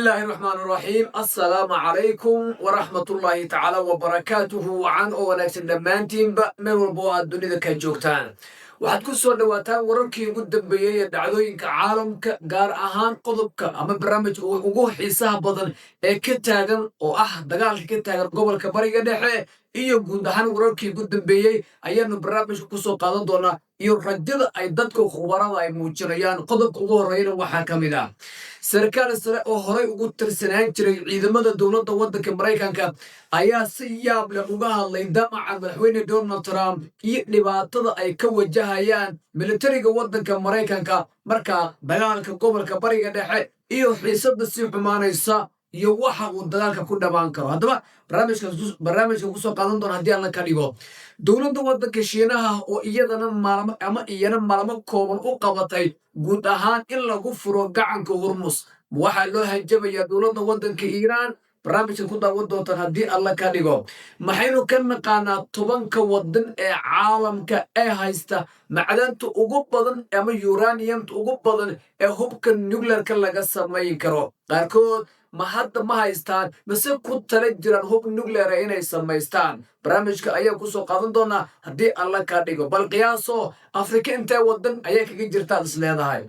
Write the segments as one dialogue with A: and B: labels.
A: الله الرحمن الرحيم السلام عليكم ورحمة الله تعالى وبركاته وعن ونكسن دمانتين من والبوء الدنيا كجوكتان waxaad ku soo dhawaataan wararkii ugu dambeeyay ee dhacdooyinka caalamka gaar ahaan qodobka ama barnaamijka ugu xiisaha badan ee ka taagan oo ah dagaalka ka taagan gobolka bariga dhexe iyo guud ahaan wararkii ugu dambeeyay ayaanu barnaamijka ku soo qaadan doonaa iyo rajada ay dadka khubarada ay muujinayaan qodobka ugu horreeyana waxaa ka mid ah sarkaal sare oo horey ugu tirsanaan jiray ciidamada dowladda waddanka maraykanka ayaa si yaab leh uga hadlay damaca madaxweyne Donald Trump iyo dhibaatada ay ka wajahayaan militariga waddanka maraykanka marka dagaalka gobolka bariga dhexe iyo xiisadda sii xumaanaysa iyo waxa uu dagaalka ku dhabaan karo haddaba barnaamijka ku soo qaadan doona haddii aan la ka dhigo dowladda waddanka shiinaha oo iyana maalmo kooban u qabatay guud ahaan in lagu furo gacanka hormus waxaa loo hanjabayaa dowladda waddanka iiraan barnaamijka ku daawan doontaan haddii alla ka dhigo maxaynu ka naqaanaa 10 waddan ee caalamka ee haysta macdanta ugu badan ama uraniumta ugu badan ee hubka nuclearka laga samayn karo qaarkood ma hadda ma haystaan mase ku tala jiraan hub nuclear inay samaystaan barnaamijka ayaan ku soo qaadan doonaa haddii alla ka dhigo bal qiyaaso afrika intee waddan ayaa kaga jirtaad is leedahay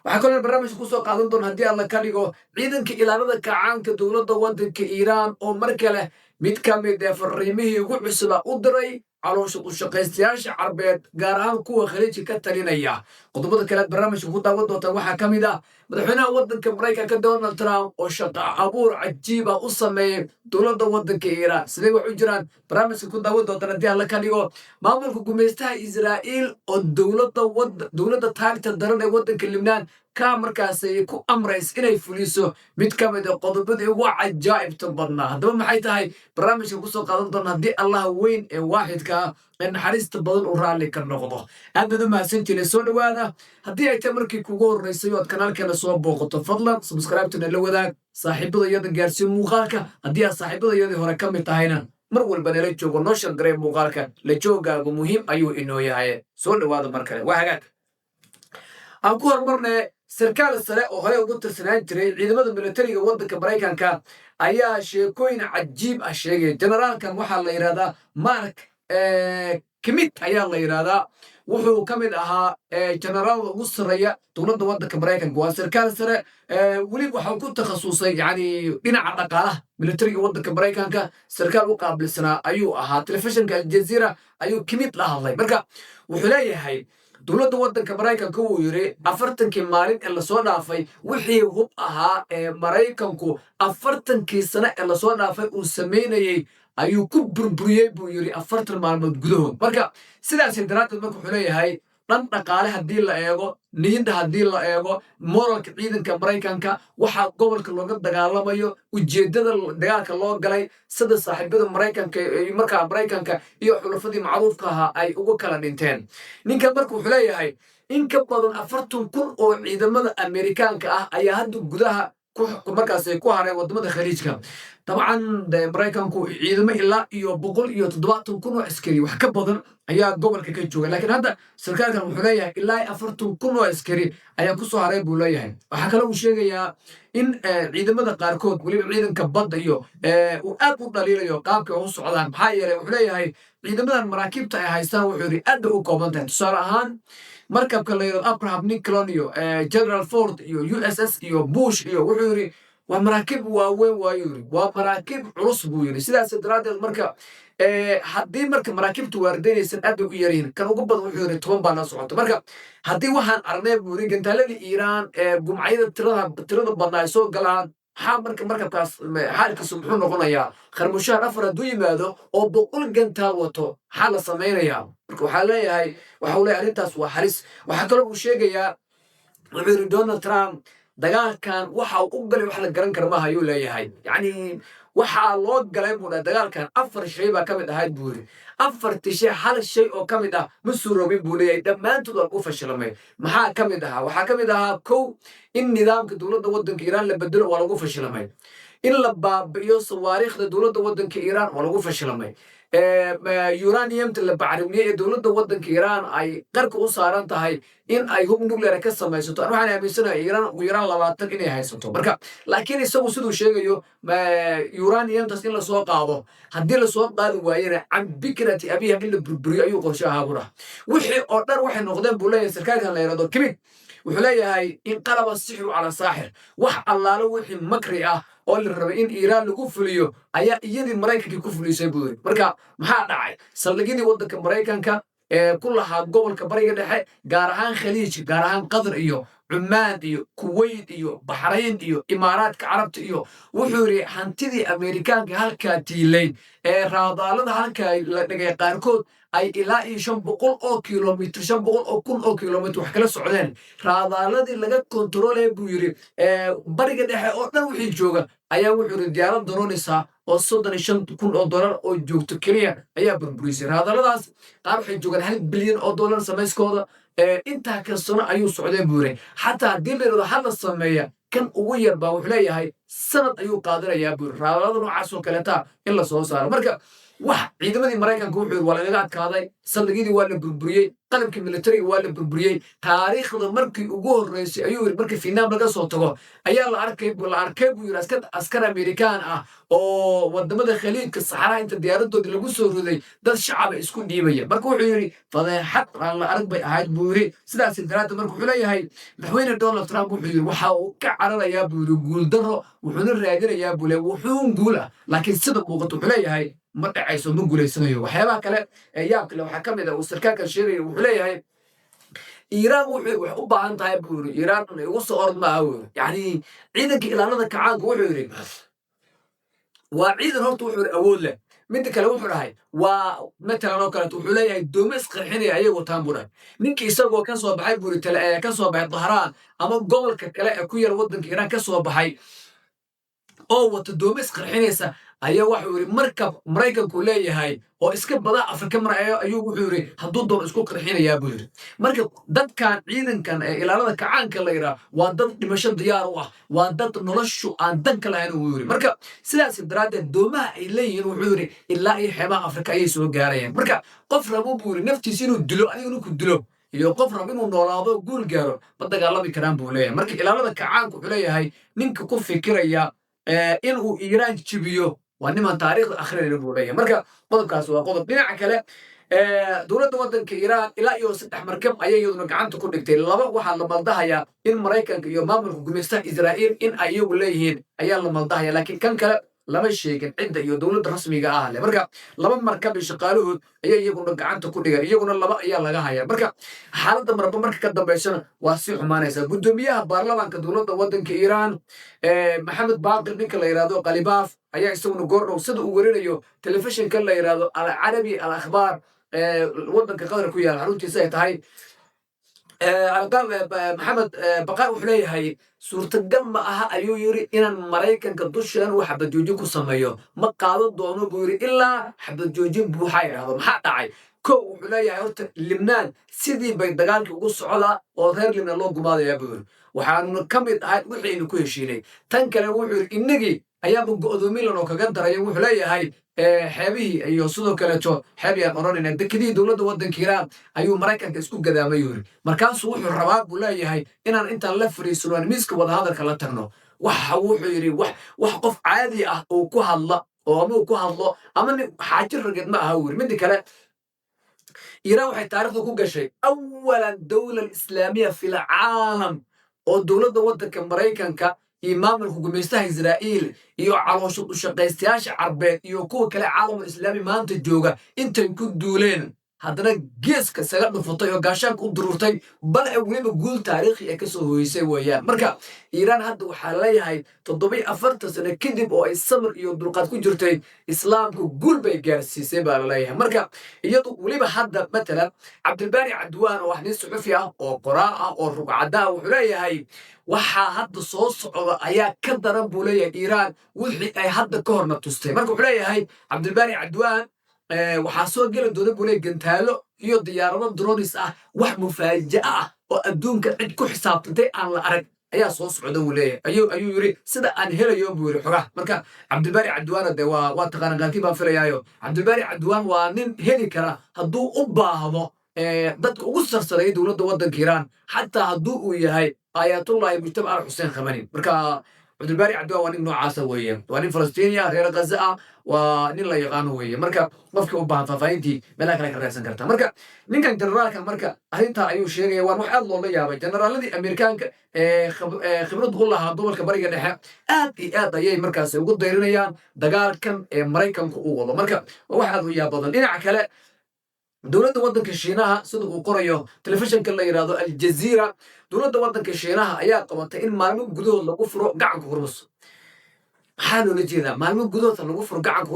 A: waxaa kaloo barnaamijka ku soo qaadan doona haddii alla ka dhigo ciidanka ilaalada kacaanka dowladda waddanka iiraan oo mar kale mid ka mid ee fariimihii ugu cusubaa u diray caloosha u shaqaystayaasha carbeed gaar ahaan kuwa khaliijka ka talinaya qodobada kale barnaamijka ku daawan doontaan waxaa ka mid ah madaxweynaha waddanka maraykanka Donald Trump oo shaqo abuur cajiib ah u sameeyay dowladda waddanka iiraan sidee wax u jiraan barnaamijka ku daawan doontaan haddii alla ka dhigo maamulka gumeystaha Israa'iil oo dowladda taagta daran ee waddanka Libnaan ka markaasay ku amrays inay fuliso mid ka mid ah qodobadii ugu cajaa'ibta badnaa haddaba maxay tahay barnaamijka ku soo qaadan doona haddii allah weyn ee waaxidka ee naxariista badan uu raalli ka noqdo aad baad u mahadsantihiin soo dhawaada haddii ay tahay markii kugu horreysay ood kanaalkeena soo booqato fadlan subscribe-tana la wadaag saaxiibadayada gaarsiin muuqaalka haddii aad saaxiibadayadii hore ka mid tahayna mar walba nala joogo noo shargaree muuqaalka la joogaagu muhiim ayuu inoo yahay soo dhawaada mar kale waa hagaag aan ku horumarnay sarkaal sare oo horey ugu tirsanaan jiray ciidamada militariga waddanka maraykanka ayaa sheekooyin cajiib ah sheegay generaalkan waxaa la yidhahdaa mark kimit ayaa la yidhahdaa wuxuu ka mid ahaa generaalada ugu sarreeya dowladda waddanka maraykanka waa sarkaal sare weliba waxaa ku takhasusay yani dhinaca dhaqaalaha militariga waddanka maraykanka sarkaal u qaabilsanaa ayuu ahaa telefishinka aljazeera ayuu kimit la hadlay marka wuxuu leeyahay dowladda waddanka maraykanka uu yidhi 40kii maalin ee lasoo dhaafay wixii hub ahaa ee maraykanku 40kii sane ee lasoo dhaafay uu samaynayey ayuu ku burburiyey buu yidhi 40 maalmood gudahood marka sidaasi daraaddeed marka wuxuu leeyahay dhan dhaqaale haddii la eego niyadda haddii la eego moralka ciidanka maraykanka waxaa gobolka looga dagaalamayo ujeeddada dagaalka loo galay sida saaxiibada maraykanka iyo xulafadii macruufka ahaa ay ugu kala dhinteen ninkan marka wuxuu leeyahay in ka badan 40,000 oo ciidamada amerikaanka ah ayaa hadda gudaha markaasay ku hareen wadamada khaliijka dabcan maraykanku ciidamo ilaa iyo 170,000 oo askari wax ka badan ayaa gobolka ka jooga laakiin hadda sarkaalkan wuxuu leeyahay ilaa 40,000 oo askari ayaa ku soo haray buu leeyahay waxaa kale uu sheegayaa in ciidamada qaarkood weliba ciidanka badda iyo uu aad u dhaliilayo qaabka u socdaan maxaa yeelay wuxuu leeyahay ciidamadan maraakiibta ay haystaan wuxuu yidhi aad bay u kooban tahay tusaale ahaan markabka la yidhahdo abraham lincoln iyo general ford iyo USS iyo bush iyo wuxuu yidhi waa maraakiib waaweyn waayuu yidhi waa maraakiib culus buu yidhi sidaas daraaddeed marka haddii marka maraakiibtu waardaynaysan aad bay u yaryihiin kan ugu badan wuxuu yidhi 10 baa la socota marka haddii waxaan aragnay buu yidhi gantaaladii iiraan ee gumcadyada tirada badnaa ay soo galaan maxaa markabkaas xaalkiisu muxuu noqonayaa kharmushaar 4 hadduu yimaado oo 100 gantaal wato maxaa la samaynayaa marka waxaa leeyahay arrintaas waa halis waxaa kaloo uu sheegayaa wuxuu yidhi Donald Trump dagaalkan waxa uu u galay wax la garan karo maaha ayuu leeyahay yani waxaa loo galay buu dhahay dagaalkan 4 shay baa ka mid ahayd buu yiri 4 shay hal shay oo ka mid ah ma suuroobin buu leeyahay dhammaantood waa ku fashilmay maxaa ka mid ahaa waxaa ka mid ahaa kow in nidaamka dowladda waddanka Iiraan la bedelo waa lagu fashilmay in la baabi'iyo sawaariikhda dowladda waddanka Iiraan waa lagu fashilmay uraniumta la bacrimiyay ee dowladda waddanka Iiraan ay qarka u saaran tahay in ay hub nuclear ka samaysato waxaan aaminsanahay Iiraan ugu yaraan 20 inay haysato marka laakiin isagu siduu sheegayo uraniumtaas in la soo qaado haddii la soo qaadi waayana can bikrati abiha in la burburiyo ayuu qorshaha buu dhahay wixii oo dhan waxay noqdeen buu leeyahay sarkaalkan la yiraahdo kimid wuxuu leeyahay in qalaba sixru cala saaxir wax allaalo wixii makri ah oo la rabay in Iiraan lagu fuliyo ayaa iyadii Mareykanka ku fulisay buu yiri marka maxaa dhacay saldhigyadii waddanka Mareykanka ee ku lahaa gobolka bariga dhexe gaar ahaan khaliij gaar ahaan qatar iyo cumaan iyo kuwait iyo baxrayn iyo imaaraadka carabta iyo wuxuu yiri hantidii Ameerikaanka halkaa tiilayn ee raadaalada halkaa la dhigay qaarkood ay ilaa 500 oo kiiloomitir 500 oo kun oo kiiloomitir wax kala socdeen raadaaladii laga kontroolay buu yiri bariga dhexe oo dhan wixii jooga ayaa wuxuu yiri diyaarad doonaysa oo 35 kun oo dollar oo joogto kaliya ayaa burburisay raadaaladaas qaar waxay joogaan 1 bilyan oo dollar samayskooda inta ka sano ayuu socday buu yiri xataa dileerada hal sameeya kan ugu yar baa wuxuu leeyahay sanad ayuu qaadanayaa buu raadaalada noocaas oo kale taa in la soo saaro marka wax ciidamadii Mareykanka wuxuu waa laga adkaaday saldhigyadii waa la burburiyay qalabkii militariga waa la burburiyay taariikhda markii ugu horeysay ayuu yiri markii Vietnam laga soo tago ayaa la arkay buu yiri askar Ameerikaan ah oo wadamada khaliijka saxaraha inta diyaaradoodii lagu soo riday dad shacab isku dhiibaya marka wuxuu yiri fadeexad aan la arag bay ahayd buu yiri sidaas daraaddeed marka wuxuu leeyahay madaxweyne Donald Trump wuxuu yiri waxa uu ka cararayaa buu yiri guul darro wuxuuna raadinayaa buu leeyahay wuxuu guul ah laakiin sida muuqato wuxuu leeyahay ma dhacayso ma guuleysanayo waxyaabaha kale ee yaab kale waxa kamid ah uu sarkaalka sheegay wuxuu leeyahay Iiraan wax u baahan tahay buu yiri Iiraan inay ugu soo ordmaa yani ciidanka ilaalada kacaanka wuxuu yiri waa ciidan horta wuxuu awood leh mid kale wuxuu dhahay waa matalan oo kale wuxuu leeyahay doomis qarxinaya ayagu taanbura ninkii isagoo ka soo baxay buu ka soo baxay Dhahraan ama gobolka kale ee ku yar waddanka Iiraan ka soo baxay oo wata doomis qarxinaysa ayaa wuxuu yiri markab Mareykanku leeyahay oo iska bada Afrika marayo ayuu wuxuu yiri hadduu doon isku qarxinayaa buu yiri marka dadkan ciidankan ee ilaalada kacaanka la yiraahdo waa dad dhimasho diyaar u ah waa dad noloshu aan dan ka lahayn uu yiri marka sidaas daraaddeed doomaha ay leeyihiin wuxuu yiri ilaa ay xeebaha Afrika ay soo gaarayaan marka qof rabo buu yiri naftiisa inuu dilo adigu ku dilo iyo qof rabo inuu noolaado guul gaaro ma dagaalami karaan buu leeyahay marka ilaalada kacaanka wuxuu leeyahay ninka ku fikiraya in uu Iiraan jibiyo ونما تاريخ الأخير اللي بقوليه مركا قدم كاسوا قدم بناء كله دولة وطن كإيران إلى يوم 6 مركب أيه يوم قعنت كل كتير لما واحد لما ضحية إن مريكان يوم ما من جمستان إسرائيل إن أيه ولايهين أيه لما ضحية لكن كان كلا لما الشيء كان عند يو دولة رسمي جاهلة مركا لما مركب يشقالوه أيه يقول قعنت كل كتير يقول لما أيه لجاهية مركا حالة مرة مركب كده بيشنا واسع حمانة سب بدمية برلمان كدولة وطن كإيران محمد باقر نيكلا يرادو قليباف ayaa isaguna goorno sida uu warinayo telefishinka la yiraahdo Al-Arabi Al-Akhbar waddanka qatar ku yaal xaruntiisa ay tahay maxamed baqaa wuxuu leeyahay suurtagal ma aha ayuu yiri inaan Mareykanka dushan wax xabadjoojin ku sameeyo ma qaadan doono buu yiri ilaa xabadjoojin buuxa yiraahdo maxaa dhacay ko wuxuu leeyahay horta Libnaan sidii bay dagaalkii ugu socdaa oo reer Libnaan loo gumaadaya buu yiri waxaanu ka mid ahay wixii inuu ku heshiinay tan kale wuxuu yiri inagii ayaa go'doomilan oo kaga daray wuxuu leeyahay xeebihii iyo sidoo kale xeebiyaan oranayna dekadii dowladda waddanka Iiraan ayuu Mareykanka isku gadaamay yiri markaas wuxuu rabaa buu leeyahay inaan intaan la fariisano miiska wada hadalka la tagno waxa wuxuu yiri wax qof caadi ah oo ku hadla oo ama ku hadlo ama xaajir ragad ma aha yiri mid kale إيران waxay taariikhda ku gashay أولاً دولة إسلامية في العالم oo dowladda waddanka Mareykanka iyo maamulka gumeystaha Israa'iil iyo caloosho u shaqaystayaasha Carbeed iyo kuwa kale caalamka Islaami maanta jooga intay ku duuleen haddana geeska saga dhufatay oo gaashaanka u dururtay bal ay weliba guul taariikhi ee kasoo hoysay weeyaan marka iiraan hadda waxaa leeyahay 74 sano kadib oo ay samir iyo dulqaad ku jirtay islaamku guul bay gaarsiisay baa laleeyahay marka iyadu weliba hadda matalan cabdilbaari cadwaan oo wax nin suxufi ah oo qoraa ah oo rugcada ah wuxuu leeyahay waxaa hadda soo socda ayaa ka daran buu leeyahay iiraan wixii ay hadda ka horna tustay marka wuxuu leeyahay cabdilbaari cadwaan waxaa soo geli doona buu leeyahay gantaalo iyo diyaarado dronis ah wax mufaaja'a ah oo adduunka cid ku xisaabtantay aan la arag ayaa soo socda buu leeyahay ayuu yiri sida aan helayo buu yiri xogaa marka cabdilbaari cadwaan de waa taqaan qaarkii baan filayaayo cabdilbaari cadwaan waa nin heli kara hadduu u baahdo dadka ugu sarsareeyay dowladda waddanka iiraan xataa hadduu uu yahay aayatullahi mujtaba al xuseen khamani marka cabdilbaari cadwaan waa nin noocaasa weeye waa nin falastiiniya reer gaza ah waa nin la yaqaano weeye marka qofkii u baahan faahfaahintii meelaha kale ka raadsan karta marka ninkan generaalka marka arrintaa ayuu sheegaya waan wax aad loola yaabay generaaladii amerikaanka khibrad u lahaa gobolka bariga dhexe aad iyo aad ayay markaasi ugu dayrinayaan dagaalkan ee maraykanku u wado marka wax aad u yaab badan dhinaca kale dowladda waddanka shiinaha sida uu qorayo telefishinka la yidhaahdo aljaziira dowladda waddanka shiinaha ayaa qabatay in maalmo gudahood lagu furo gacanka hormus maxaa loola jeedaa maalmo gudahood lagu furo gacanka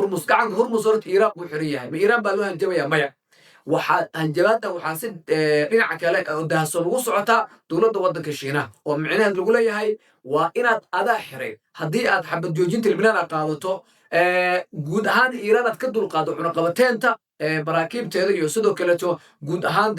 A: hormus horta iiraan buu xiran yahay ma iiraan baa loo hanjabayaa maya waxaa hanjabaadda waxaa si dhinaca kale oo dahasoon ugu socotaa dowladda waddanka shiinaha oo micnaheed lagu leeyahay waa inaad adaa xiray haddii aad xabad joojinta libnaan aad qaadato guud ahaan iiraan aad ka dulqaado cunaqabateenta maraakiibteeda iyo sidoo kaleeto guud ahaan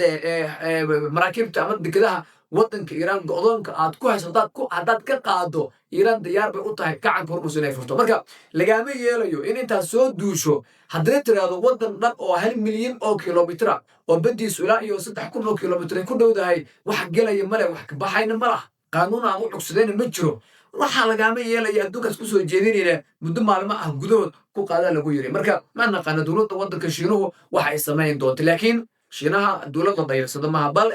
A: maraakiibta ama dekedaha waddanka iiraan go'doonka aad ku hayso haddaad ka qaado iiraan diyaar bay u tahay gacanka hormus inay furto marka lagaama yeelayo in intaad soo duusho haddana tiraahdo waddan dhan oo 1 milyan oo kilomitra oo badiisu ilaa iyo 3,000 oo kilomitr ku dhowdahay wax gelaya male wax ka baxayna ma laha qaanuun aan u cugsadayna ma jiro waxaa lagaama yeelaya adduunkaas ku soo jeedinayna muddo maalmo ah gudahood ku qaadaa lagu yiri marka ma naqaana dowladda waddanka shiinuhu waxa ay samayn doonto laakiin shiinaha dowladda dayarsada maaha bal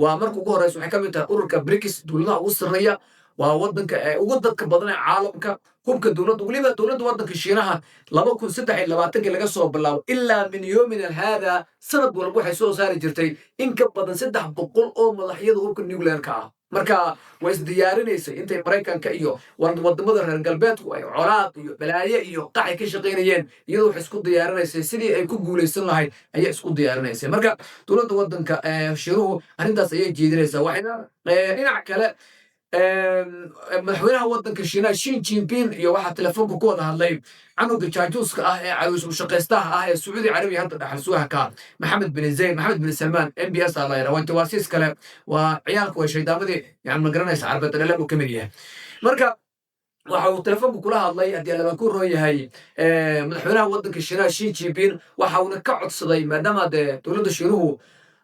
A: waa marka ugu horeysa waxay ka mid tahay ururka BRICS dowladaha ugu sarreeya waa waddanka ugu dadka badan ee caalamka hubka dowladda weliba dowladda waddanka shiinaha 2023 laga soo bilaabo ilaa min yoomin haada sanad walba waxay soo saari jirtay in ka badan 300 oo madaxyada hubka nuclearka ah marka way isdiyaarinaysa intay maraykanka iyo wadamada reer galbeedku ay colaad iyo balaaye iyo qaxay ka shaqaynayeen iyadoo waxay isku diyaarinaysay sidii ay ku guulaysan lahayd ayay isku diyaarinaysay marka dowladda waddanka shiinuhu arrintaas ayay jeedinaysaa waxayna dhinac kale madaxweynaha waddanka shiinaha Xi Jinping iyo waxaa telefoonka ku wada hadlay canuga jaajuuska ah ee caloosha shaqaystaha ah ee Sacuudi Carabiya hadda dhaxal suuha ka Maxamed bin Zayd Maxamed bin Salman MBS la yiraahdo waa jawaasiis kale waa ciyaalku way shaydaamadii yani ma garanaysa carbeed dhalal uu ka mid yahay marka waxa uu telefoonka kula hadlay haddii laba ku roon yahay madaxweynaha waddanka shiinaha Xi Jinping waxa uuna ka codsaday maadaama dowladda shiinuhu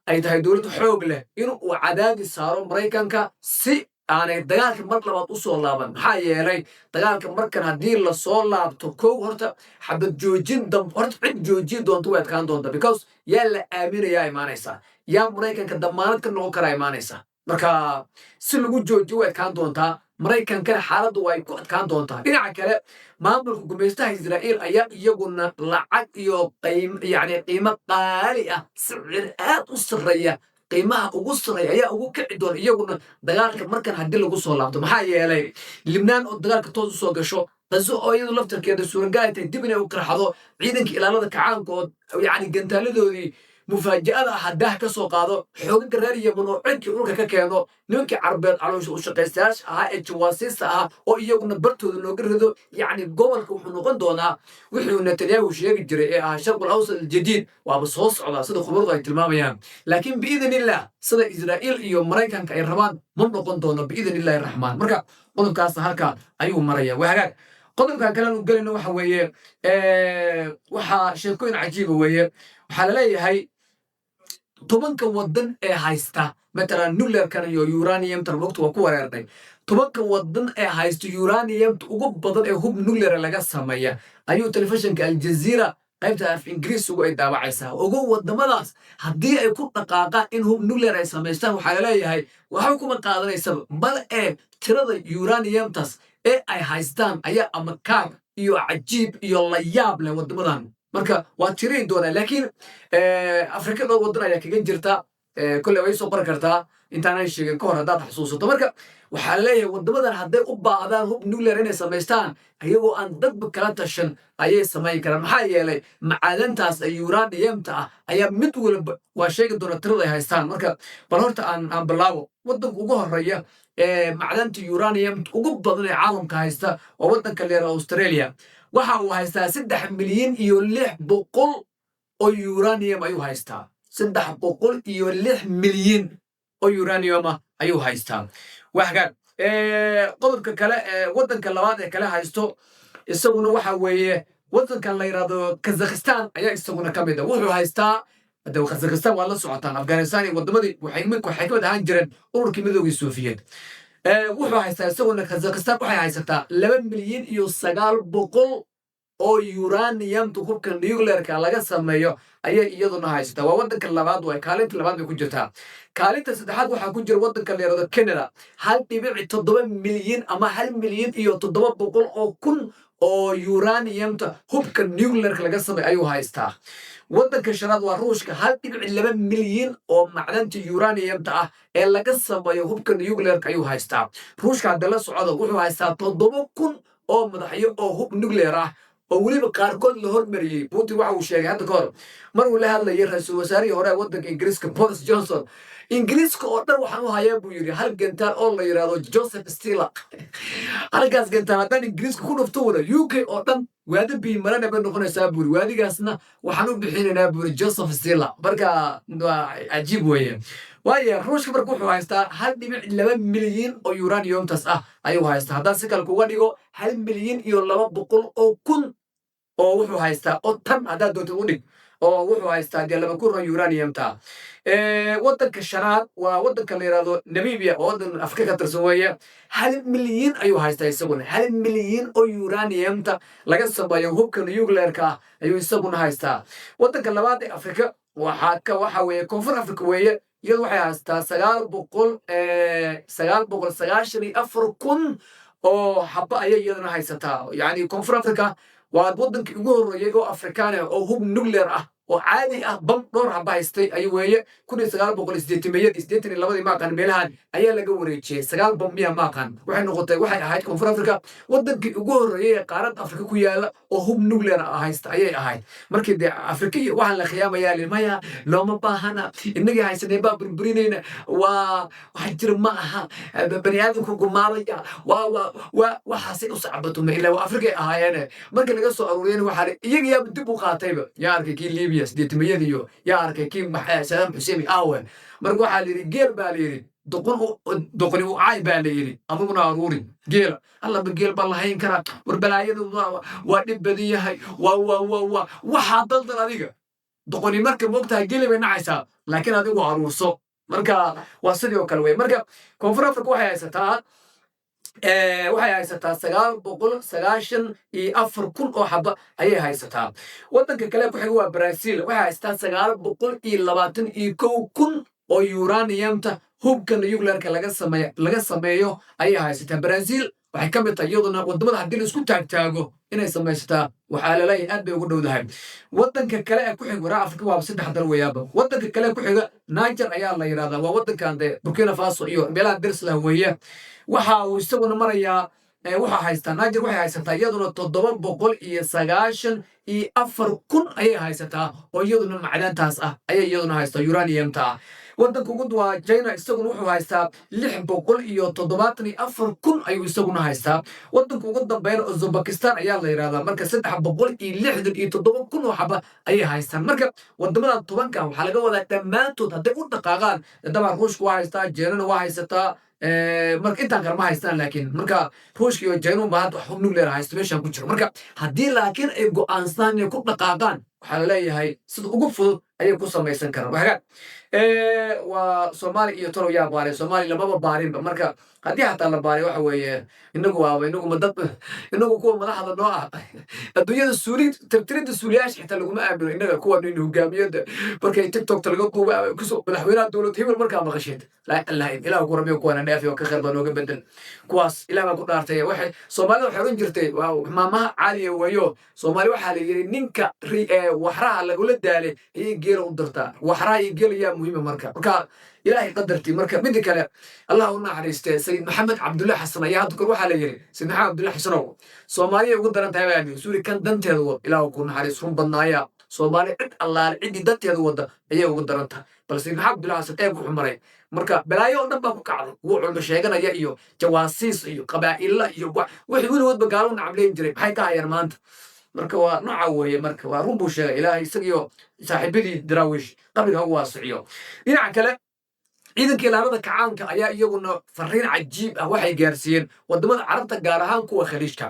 A: ay tahay dowlad xoog leh inuu cadaadis saaro maraykanka si aanay dagaalka mar labaad u soo laaban maxaa yeelay dagaalka markan haddii la soo laabto kow horta xabad joojin horta cid joojiye doonta way adkaan doonta because yaa la aaminayaa imaanaysaa yaa maraykanka damaanad ka noqon karaa imaanaysaa marka si lagu joojiyo way adkaan doontaa maraykankana xaaladdu way ku adkaan doontaa dhinaca kale maamulka gumaystaha Israa'iil ayaa iyaguna lacag iyo qiimo qaali ah sicir aad u sarreeya qiimaha ugu sarreeya ayaa ugu kici doona iyaguna dagaalka markan haddii lagu soo laabto maxaa yeelay libnaan oo dagaalka toos u soo gasho qaso oo iyadu laftarkeeda suuragal tahay dib inay u qarxado ciidanka ilaalada kacaankood gantaaladoodii mufaaja'ada ah haddaah ka soo qaado xoogaga reer yemen oo cinkii dhulka ka keeno nimankii carbeed caloosha u shaqaystayaasha ahaa ee jawaasiista ah oo iyaguna bartooda looga rido gobolka wuxuu noqon doonaa wixii netanyahu sheegi jiray ee ahaa sharqul awsad aljadiid waaba soo socdaa sida khubaradu ay tilmaamayaan laakiin biidnillah sida israa'iil iyo maraykanka ay rabaan ma noqon doono biidnillahi raxmaan marka qodobkaasna halkaa ayuu maraya waa hagaag qodobkan kalenu gelino waxa weeye waxaa sheekooyin cajiiba weeye waxaa laleeyahay 10 waddan ee haysta matalan nuclearkan iyo uraniumta waqti waa ku wareernay 10 waddan ee haysta uraniumta ugu badan ee hub nuclear laga sameeya ayuu telefishinka aljaziira qaybta af ingiriisigu ay daawacaysaa ugu wadamadaas haddii ay ku dhaqaaqaan in hub nuclear ay samaystaan waxaa laleeyahay waxba kuma qaadanaysaba bal tirada uraniumtas ee ay haystaan ayaa ama kaag iyo cajiib iyo la yaab leh wadamadan marka waa tirin doonaa laakiin afrika dhowr wadan ayaa kaga jirta kolley way soo qori kartaa intaanay sheegin ka hor haddaad xasuusato marka waxaa leeyahay wadamadan hadday u baahdaan hub nuclear inay samaystaan ayagoo aan dadba kala tashan ayay samayn karaan maxaa yeelay macaadantaas uraniumta ah ayaa mid walba waa sheegi doona tirada ay haystaan marka bal horta aan bilaabo wadanka ugu horeeya macdanta uraniumta ugu badan ee caalamka haysta waa wadanka leer Australia waxa uu haystaa 3,600,000 oo uranium ayuu haystaa 306,000,000 oo uranium ayuu haystaa waxaan qodobka kale wadanka labaad ee kale haysto isaguna waxa weeye wadankan la yiraahdo Kazakhstan ayaa isaguna kamid ah wuxuu haystaa Kazakhstan waa la socotaan Afghanistan iyo wadamadii waxay ka wada ahaan jireen ururkii midowgii Soviet wuxuu haystaa isaguna Kazakhstan waxay haysataa 2,900,000 oo uranium hubka nuclearka laga sameeyo ayay iyaduna haysataa waa wadanka labaad way kaalinta labaad bay ku jirtaa kaalinta saddexaad waxa ku jira wadanka la yiraahdo Canada 1.7 milyan ama 1,700,000 oo uranium hubka nuclearka laga sameeyo ayuu haystaa wadanka shanaad waa Ruushka 1.2 milyan oo macdanta uranium ah ee laga sameeyo hubka nuclearka ayuu haystaa Ruushka hadda la socdo wuxuu haystaa 7,000 oo madaxyo oo hub nuclear ah oo waliba qaarkood la hormariyay Putin waxa uu sheegay hadda kahor mar uu la hadlayay ra'iisul wasaarihii hore wadanka Ingiriiska Boris Johnson Ingiriiska oo dhan waxaan u hayaa buu yiri hal gantaal oo la yiraahdo Joseph Stila halkaas gantaal haddaan Ingiriiska ku dhufto wada UK oo dhan waadi bii marana bay noqonaysaa buuri waadigaasna waxaan u bixinaynaa buuri Joseph Stila marka cajiib weeye waayo Ruushka markuu wuxuu haystaa 1.2 milyan oo uranium ayuu haystaa haddaan si kale kuga dhigo 1,200,000 oo wuxuu haystaa oo tan haddaad doonto u dhig oo wuxuu haystaa 2,000 uranium wadanka shanaad waa wadanka la yiraahdo Namibia oo wadan Afrika ka tirsan weeye 1 milyan ayuu haystaa isaguna 1 milyan oo uranium laga sameeyo hubka nuclearka ayuu isaguna haystaa wadanka labaad ee Afrika waxa weeye Koonfur Afrika weeye iyadu waxay haystaa 994,000 oo xabba ayay iyaduna haysataa yani Koonfur Afrika waa wadankii ugu horeeyay oo Afrikaan ah oo hub nuclear ah oo caadi ah bam dhowr xabba haystay ay weeye 1982 maaqan meelahan ayaa laga wareejiyay 9 bam miya maaqan waxay ahayd Koonfur Afrika wadankii ugu horeeyay qaaradda Afrika ku yaala oo hub nuclear ah haysta ayay ahayd markii de Afrika waxaan la khiyaamayaa limaya looma baahana inaga haysanay baa burburinayna waxa jira ma aha bani aadamku gumaadaya waxaasay u sacbato ma ilaa Afrika ahaayeen markii laga soo aruuriyay waxa iyaga dib u qaatayba yaa arkay kii Libiya sideetamiyadiyo yaa arkay kii Saddam Hussein aawe marka waxa la yiri geel baa la yiri doqoni u caay baa la yiri aduguna aruuri geel alla ba geel baa lahayn kara war balaayadu waa dhib badan yahay waxa daldan adiga doqoni marka moogtahay geel bay nacaysaa laakiin adigu aruurso marka waa sidoo kale way marka Koonfur Afrika waxay haysataa 994,000 oo xabba ayay haysataa wadanka kale ku xiga waa Brazil waxay haystaa 921,000 oo uranium hubka nuclearka laga sameeyo ayay haysataa Brazil waxay ka mid tahay iyaduna wadamada haddii la isku taagtaago inay samaysataa waxaa la leeyahay aad bay ugu dhowdahay wadanka kale ee ku xiga waraa Afrika waa 3 dal weeyaba wadanka kale ku xiga Niger ayaa la yiraahdaa waa wadankan Burkina Faso iyo meelaha Darsla weeye waxa uu isaguna marayaa waxa haystaa Niger waxay haysataa iyaduna 794,000 ayay haysataa oo iyaduna macdantaas ah ayay iyaduna haysataa uranium wadanka ugu waa China isaguna wuxuu haystaa 674,000 ayuu isaguna haystaa wadanka ugu dambeeyna Uzbekistan ayaa la yiraahdaa marka 367,000 oo xabba ayay haystaan marka wadamada 10 waxa laga wadaa dhammaantood hadday u dhaqaaqaan dabcan Ruushka waa haystaa China waa haysataa marka intaan kale ma haystaan laakiin marka Ruushka iyo China ma hadda hub nuclear haysto meeshan ku jiro marka haddii laakiin ay go'aansan inay ku dhaqaaqaan waxa la leeyahay sida ugu fudud ayay ku samaysan karaan waxaga waa Soomaali iyo tolo yaa baaray Soomaali lamaba baarinba marka haddii hataa la baaray waxa weeye inagu madad inagu kuwa madaxda noo ah adduunyada suuli tirtirida suuliyaasha xitaa laguma aamino inaga kuwa nin hogaamiyada markay TikTok laga duuba kusoo madaxweynaha dowladda hebel markaa maqasheed la ilaha ilaahu ku rabiyo kuwana dhaafi oo ka khayr badan oo bedel kuwaas ilaaha ku dhaartay waxay Soomaalida waxay oran jirtay waa maamaha caaliya wayo Soomaali waxa la yiri ninka waxraha lagula daalay ay geelo u dirtaa waxraha ay geelaya muhiim marka ilaahay qadartii marka mid kale allah u naxariistay sayid maxamed cabdullaah xasan ayaa hadda kor waxa la yiri sayid maxamed cabdullaah xasan Soomaaliya ugu daran tahay baa suuri kan danteedu ilaahu ku naxariis run badnaaya Soomaali cid allah cid danteedu wada ayay ugu daran tahay bal sayid maxamed cabdullaah xasan ee wuxuu maray marka balaayo oo dhan baa ku kacday wuu culmo sheeganaya iyo jawaasiis iyo qabaa'illa iyo wixii weligoodba gaalo nacableyn jiray maxay ka hayaan maanta marka waa nooca weeye marka waa run buu sheegay ilaahay isagiyo saaxiibadii daraawiish qabriga ugu waasiciyo dhinaca kale ciidankii ilaalada kacaanka ayaa iyaguna fariin cajiib ah waxay gaarsiiyeen wadamada carabta gaar ahaan kuwa khaliijka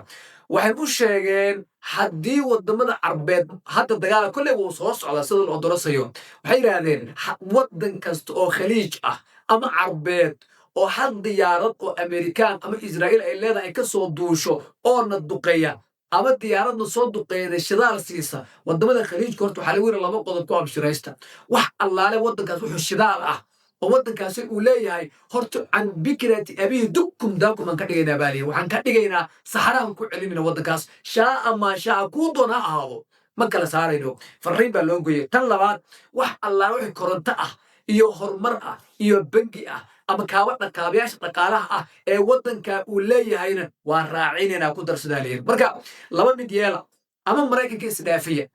A: waxay u sheegeen haddii wadamada carbeed hadda dagaal kolley wuu soo socdaa sida loo dorosayo waxay yiraahdeen wadan kasta oo khaliij ah ama carbeed oo hal diyaarad oo Amerikaan ama Israa'iil ay leedahay ka soo duusho oo na duqeeya ama diyaaradna soo duqeeyay shidaal siisa wadamada khaliijka horta waxa lagu yiri laba qodob ku abshiraysta wax allaale wadankaas wuxuu shidaal ah oo wadankaas uu leeyahay horta an bikrati abihi dukum daakum an ka dhigaynaa baaliye waxaan ka dhigaynaa saxaraha ku celinina wadankaas shaa ma shaa ku doona ahaado ma kala saarayno fariin baa loo gooyay tan labaad wax allaale wixii koronto ah iyo horumar ah iyo bangi ah ama kaabayaasha dhaqaalaha ah ee wadanka uu leeyahayna waa raacinayna ku darsadaa leeyahay marka laba mid yeela ama Mareykanka isdhaafiya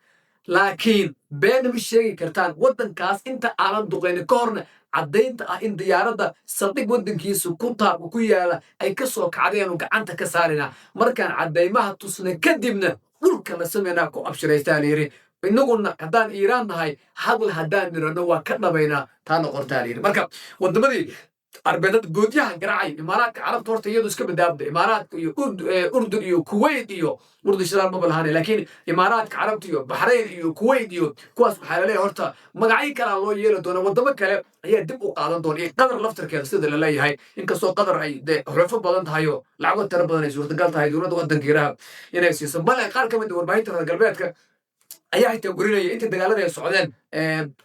A: laakiin been ma sheegi kartaan wadankaas inta aanan duqeyn ka horna cadaynta ah in diyaaradda saldhig wadankiisu ku yaala ay ka soo kacdeen gacanta ka saarina markaan cadaymaha tusna kadibna dhulka la sameeyna ku abshiraystaa leeyahay inaguna haddaan Iiraan nahay hadal haddaan nirano waa ka dhabaynaa taa noqortaa leeyahay marka wadamadii arbeedada goodyaha garaacay imaaraadka carabta horta iyadu iska badaabda imaaraadka iyo urdun iyo kuwait iyo urdun shidaal ma balahane laakiin imaaraadka carabta iyo baxrayn iyo kuwait iyo kuwaas waxaa la leeyahay horta magacyo kale loo yeeli doona wadamo kale ayaa dib u qaadan doona iyo qadar laftarkeeda sida la leeyahay inkastoo qadar ay xulufo badan tahay oo lacago tiro badan ay suurtagal tahay dowladda wadanka Iiraan inay siiso bal qaar ka mid ah warbaahinta reer galbeedka ayaa xitaa gurinaya inta dagaalada ay socdeen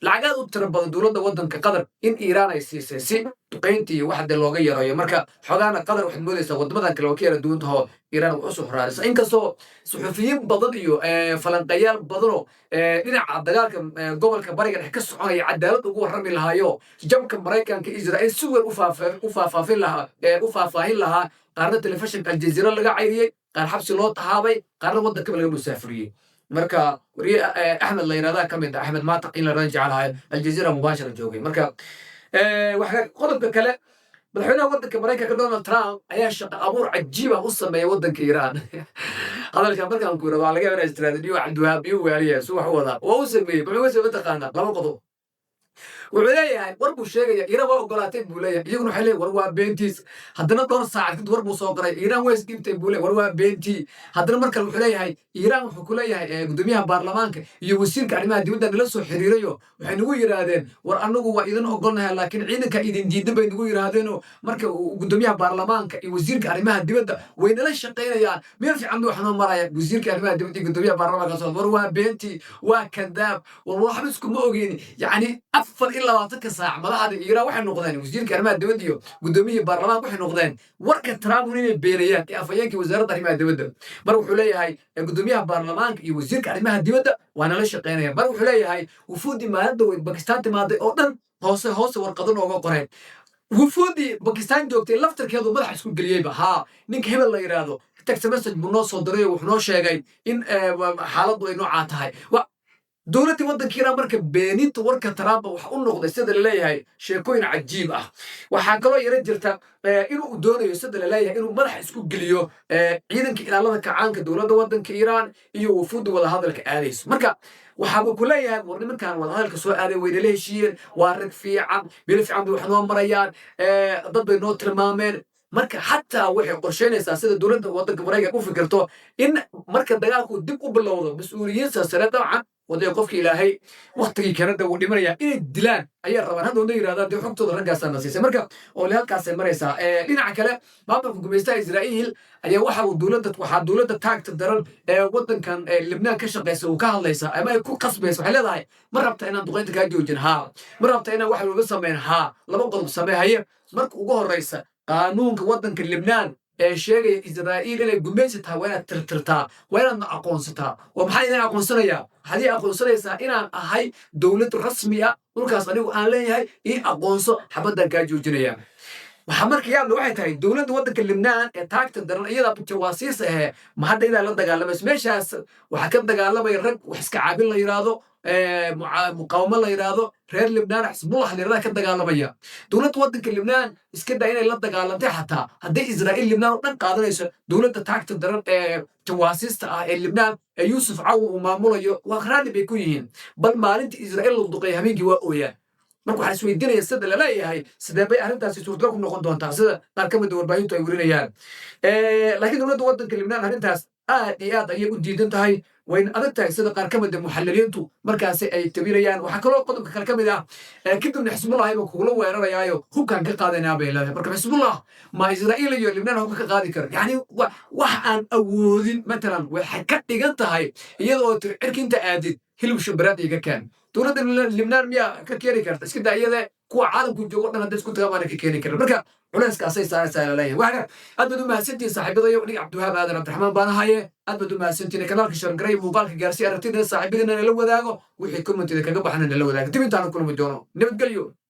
A: lacagaad u tiro badan dowladda wadanka Qatar in Iiraan ay siisay si duqeyntii wax looga yareeyo marka xogaana Qatar waxay moodaysaa wadamadan kale oo ka yara duwan tahay Iiraan wax soo xiraaraysa inkastoo suxufiyiin badan iyo falanqayaal badan oo dhinaca dagaalka gobolka bariga dhexe ka soconaya cadaalad ugu warrami lahaayo jabka Mareykanka Israa'iil si weyn u faafaahin lahaa qaarna telefishinka Al Jazeera laga cayriyay qaar xabsi loo tahaabay qaarna wadanka laga musaafiriyay marka wariye Ahmed Laynada kamid Ahmed Maataq in la rajacalahay Al Jazeera mubashara joogay marka waxa qodobka kale madaxweynaha wadanka Mareykanka Donald Trump ayaa shaqo abuur cajiib ah u sameeyay wadanka Iiraan hadalkan markaan ku yiraahdo laga yaabaa istiraatiijiyo Cabdiwahaab iyo waaliye soo wax wada oo u sameeyay wuxuu taqaanaa laba qodob wuxuu leeyahay war buu sheegaya Iiraan waa ogolaatay buu leeyahay iyaguna waxay leeyahay war waa beentiis haddana dhowr saacad kadib war buu soo qoray Iiraan way isdhiibtay buu leeyahay war waa beentii haddana marka wuxuu leeyahay Iiraan wuxuu ku leeyahay gudoomiyaha baarlamaanka iyo wasiirka arrimaha dibadda nala soo xiriirayo waxay nagu yiraahdeen war anagu waa idin ogolnahay laakiin ciidanka idin diidan bay nagu yiraahdeen marka gudoomiyaha baarlamaanka iyo wasiirka arrimaha dibadda way nala shaqeynayaan meel fiican buu waxnoo maraya wasiirka arrimaha dibadda iyo gudoomiyaha baarlamaanka soo war waa beentii waa kadaab war waxba isku ma ogeyn yani afar ilaa 20 saac madaxda Iiraan waxay noqdeen wasiirka arrimaha dibadda iyo gudoomiyaha baarlamaanka waxay noqdeen warka Trump inay beenayaan ee afayeenkii wasaaradda arrimaha dibadda mar wuxuu leeyahay gudoomiyaha baarlamaanka iyo wasiirka arrimaha dibadda waa nala shaqeynayaan mar wuxuu leeyahay wufuudi maalinta way Pakistan timaaday oo dhan hoose warqado nooga qoreen wufuudi Pakistan joogtay laftarkeedu madax isku galiyayba ninka hebel la yiraahdo text message buu noo soo diray wuxuu noo sheegay in xaaladdu ay noocaa tahay dowladda wadanka Iiraan marka beeninta warka Trump waxa u noqday sida la leeyahay sheekooyin cajiib ah waxa kaloo yara jirta inuu doonayo sida la leeyahay inuu madax isku geliyo ciidanka ilaalada kacaanka dowladda wadanka Iiraan iyo wufuud wada hadalka aadayso marka waxa uu ku leeyahay war nimankan wada hadalka soo aaday way la heshiiyeen waa rag fiican bil fiican bay wax noo marayaan dad bay noo tilmaameen marka xataa waxay qorsheynaysaa sida dowladda waddanka maraykanka u fikirto in marka dagaalku dib u bilowdo mas-uuliyiinta sare dabcan waday qofka ilaahay waqtigii kanada uu dhimanaya inay dilaan ayaa rabaan hadda wada yidhahdaan dee xogtooda raggaasaa na siisay marka oo le halkaasay maraysaa dhinaca kale maamulka gumaystaha israa'iil ayaa waxaa dowladda taagta daran ee waddankan libnaan ka shaqaysa uu ka hadlaysa ama ay ku qasbaysa waxay leedahay ma rabta inaan duqaynta kaa joojin haa ma rabta inaan wax looga sameyn haa laba qodob samee haye marka ugu horreysa qaanuunka waddanka libnaan ee sheegaya israa'iil inay gumaysi tahay waa inaad tirtirtaa waa inaadna aqoonsataa oo maxaa idin aqoonsanayaa waxaad ii aqoonsanaysaa inaan ahay dowlad rasmi ah dhulkaas anigu aan leeyahay ii aqoonso xabaddan kaa joojinaya waxaa marka yaabla waxay tahay dowladda waddanka libnaan ee taagta daran iyada jawaasiis ahee ma hadda idaa la dagaalamayso meeshaas waxaa ka dagaalamaya rag wax iska caabin la yidhaahdo muqaawamo la yidhaahdo reer libnaan xisbullah la yidhahda ka dagaalamaya dowladda waddanka libnaan iska daa inay la dagaalantay xataa hadday israa'iil libnaan oo dhan qaadanayso dowladda taagta daran ee jawaasiista ah ee libnaan ee yuusuf cawn uu maamulayo waa raali bay ku yihiin bal maalintii israa'iil la duqeeya habeenkii waa ooyaan marka waxaa isweydiinaya sida laleeyahay sidee bay arrintaasi suurtagal ku noqon doontaa sida qaar ka mida warbaahintu ay werinayaan laakiin dowladda waddanka libnaan arrintaas aad iyo aad ayay u diidan tahay wayna adag tahay sida qaar ka mida muxalliliintu markaasi ay tabinayaan waxaa kaloo qodobka kale ka mid ah kadibna xisbullah ayba kugula weerarayaayo hubkaan ka qaadaynaa bay leedahay marka xisbullah ma israa'iil iyo libnaan hubka ka qaadi kara yacni wax aan awoodin matalan waxay ka dhigan tahay iyadoo cirkinta aadid hilib shimbiraad iga keen dowladda libnaan miyaa ka keeni karta iska daa iyada kuwa caalamku joogo dhan hadda isku tagaa maana ka keeni karin marka culayskaasay saaraysaa laleeyahay waxaa aad baad u mahadsantihin saaxiibadayo aniga cabdiwahaab aadan cabdiraxmaan baan ahaye aad baad u mahadsantihin kanaalka sharangaray muuqaalka gaarsiya aragtida saaxiibadina nala wadaago wixii commentida kaga baxana nala wadaaga dib intaanu kulmi doono nabadgelyo